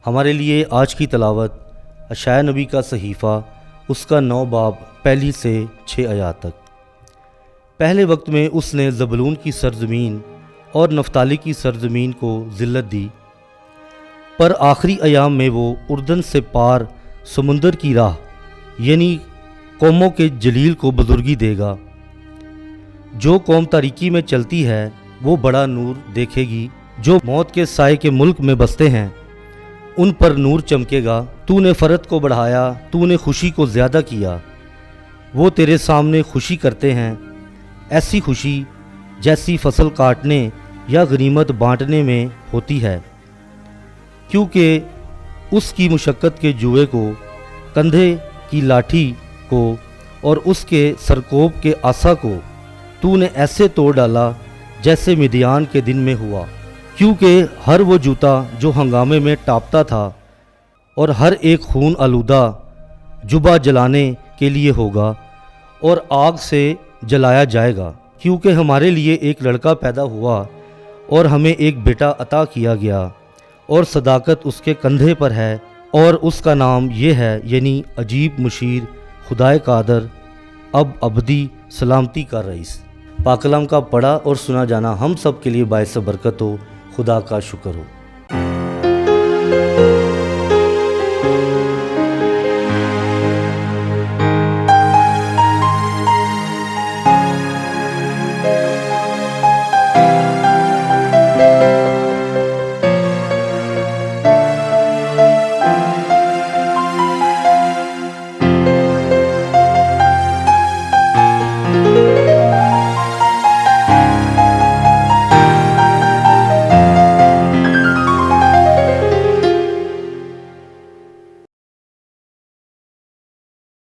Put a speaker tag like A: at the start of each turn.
A: हमारे लिए आज की तलावत अशाया नबी का सहीफ़ा उसका 9 बाब पहली से 6 आयात तक। पहले वक्त में उसने ज़बूलून की सरज़मीन और नफ्ताली की सरज़मीन को ज़िल्लत दी, पर आखिरी अयाम में वो उर्दन से पार समुंदर की राह यानी कौमों के जलील को बुजुर्गी देगा। जो कौम तारीकी में चलती है वो बड़ा नूर देखेगी। जो मौत के साए के मुल्क में बसते हैं उन पर नूर चमकेगा। तूने फ़रत को बढ़ाया, तूने खुशी को ज़्यादा किया। वो तेरे सामने खुशी करते हैं, ऐसी खुशी जैसी फसल काटने या गनीमत बांटने में होती है, क्योंकि उसकी मुशक्क़त के जुए को, कंधे की लाठी को और उसके सरकोब के आसा को तूने ऐसे तोड़ डाला जैसे मिदियान के दिन में हुआ। क्योंकि हर वो जूता जो हंगामे में टापता था और हर एक खून आलूदा जुबा जलाने के लिए होगा और आग से जलाया जाएगा। क्योंकि हमारे लिए एक लड़का पैदा हुआ और हमें एक बेटा अता किया गया और सदाकत उसके कंधे पर है और उसका नाम ये है यानी अजीब, मुशीर, खुदाए कादर, अब अबदी, सलामती का रईस। पाक कलाम का पढ़ा और सुना जाना हम सब के लिए बायस बरकत हो। खुदा का शुक्र हो।